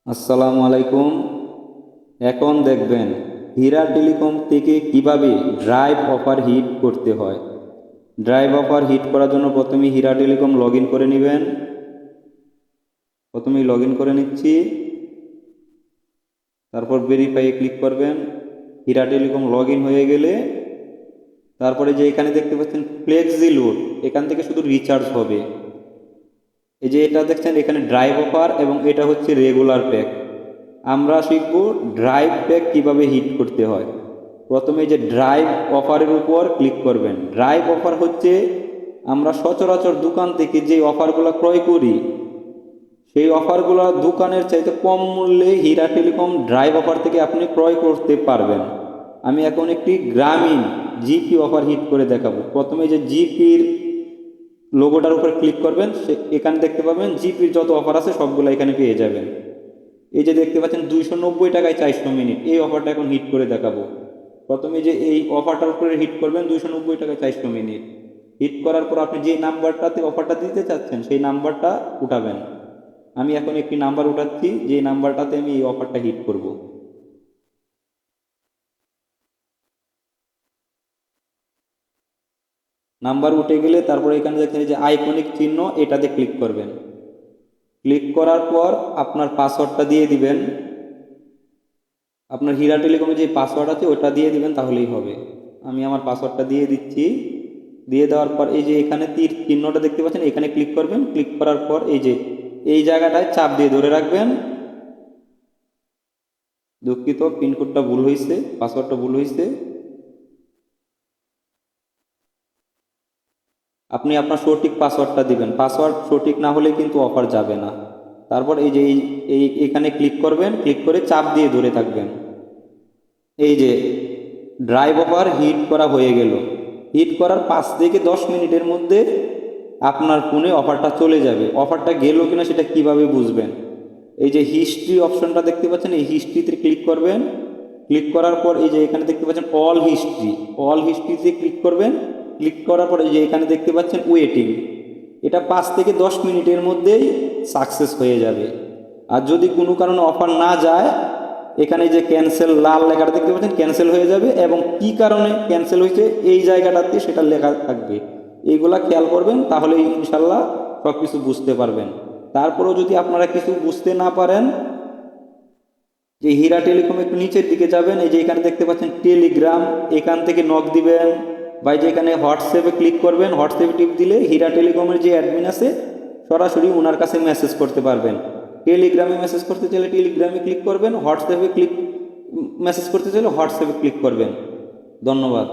আসসালামু আলাইকুম। এখন দেখবেন হীরা টেলিকম থেকে কিভাবে ড্রাইভ অফার হিট করতে হয়। ড্রাইভ অফার হিট করার জন্য প্রথমে হীরা টেলিকম লগ ইন করে নেবেন। প্রথমেই লগ ইন করে নিচ্ছি, তারপর ভেরিফাই ক্লিক করবেন। হীরা টেলিকম লগ ইন হয়ে গেলে তারপরে যে এখানে দেখতে পাচ্ছেন ফ্লেক্সি লোড, এখান থেকে শুধু রিচার্জ হবে। এই যে এটা দেখছেন এখানে ড্রাইভ অফার এবং এটা হচ্ছে রেগুলার প্যাক। আমরা শিখব ড্রাইভ প্যাক কিভাবে হিট করতে হয়। প্রথমে যে ড্রাইভ অফারের উপর ক্লিক করবেন। ড্রাইভ অফার হচ্ছে আমরা সচরাচর দোকান থেকে যে অফারগুলো ক্রয় করি সেই অফারগুলো দোকানের চাইতে কম মূল্যে হীরা টেলিকম ড্রাইভ অফার থেকে আপনি ক্রয় করতে পারবেন। আমি এখন একটি গ্রামীণ জিপি অফার হিট করে দেখাবো। প্রথমে যে জিপির লোগোটার উপর ক্লিক করবেন, এখানে দেখতে পাবেন জিপির যত অফার আছে সবগুলো এখানে পেয়ে যাবেন। এই যে দেখতে পাচ্ছেন 290 টাকায় 400 মিনিট, এই অফারটা এখন হিট করে দেখাবো। প্রথমে যে এই অফারটার উপরে হিট করবেন 290 টাকায় 400 মিনিট। হিট করার পর আপনি যে নাম্বারটাতে অফারটা দিতে চাচ্ছেন সেই নাম্বারটা উঠাবেন। আমি এখন একটি নাম্বার উঠাচ্ছি, যে নাম্বারটাতে আমি এই অফারটা হিট করব। নাম্বার উঠে গেলে তারপরে এখানে দেখছেন যে আইকনিক চিহ্ন, এটাতে ক্লিক করবেন। ক্লিক করার পর আপনার পাসওয়ার্ডটা দিয়ে দিবেন। আপনার হীরা টেলিকমে যে পাসওয়ার্ড আছে ওটা দিয়ে দিবেন, তাহলেই হবে। আমি আমার পাসওয়ার্ডটা দিয়ে দিচ্ছি। দিয়ে দেওয়ার পর এই যে এখানে তীর চিহ্নটা দেখতে পাচ্ছেন, এখানে ক্লিক করবেন। ক্লিক করার পর এই যে এই জায়গাটায় চাপ দিয়ে ধরে রাখবেন। দুঃখিত, পিনকোডটা ভুল হয়েছে, পাসওয়ার্ডটা ভুল হয়েছে। আপনি আপনার সঠিক পাসওয়ার্ডটা দিবেন। পাসওয়ার্ড সঠিক না হলে কিন্তু অফার যাবে না। তারপর এই যে এখানে ক্লিক করবেন। ক্লিক করে চাপ দিয়ে ধরে থাকবেন। এই যে ড্রাইভ অফার হিট করা হয়ে গেল। হিট করার 5 থেকে 10 মিনিটের মধ্যে আপনার ফোনে অফারটা চলে যাবে। অফারটা গেল কিনা সেটা কিভাবে বুঝবেন? এই যে হিস্ট্রি অপশনটা দেখতে পাচ্ছেন, এই হিস্ট্রিতে ক্লিক করবেন। ক্লিক করার পর এই যে এখানে দেখতে পাচ্ছেন অল হিস্ট্রি, অল হিস্ট্রিতে ক্লিক করবেন। ক্লিক করার পর এই যে এখানে দেখতে পাচ্ছেন ওয়েটিং, এটা 5 থেকে 10 মিনিটের মধ্যেই সাকসেস হয়ে যাবে। আর যদি কোনো কারণে অফার না যায়, এখানে যে ক্যান্সেল লাল লেখাটা দেখতে পাচ্ছেন, ক্যান্সেল হয়ে যাবে এবং কি কারণে ক্যান্সেল হয়েছে এই জায়গাটাতে সেটা লেখা থাকবে। এইগুলা খেয়াল করবেন, তাহলে ইনশাল্লাহ সব কিছু বুঝতে পারবেন। তারপরেও যদি আপনারা কিছু বুঝতে না পারেন, যে হীরা টেলিকম একটু নিচের দিকে যাবেন। এই যে এখানে দেখতে পাচ্ছেন টেলিগ্রাম, এখান থেকে নক দিবেন। বা যে এখানে হোয়াটসঅ্যাপে ক্লিক করবেন, হোয়াটসঅ্যাপে টিপ দিলে হীরা টেলিকমের যে অ্যাডমিন আছে সরাসরি ওনার কাছে মেসেজ করতে পারবেন। টেলিগ্রামে মেসেজ করতে চাইলে টেলিগ্রামে ক্লিক করবেন, হোয়াটসঅ্যাপে মেসেজ করতে চাইলে হোয়াটসঅ্যাপে ক্লিক করবেন। ধন্যবাদ।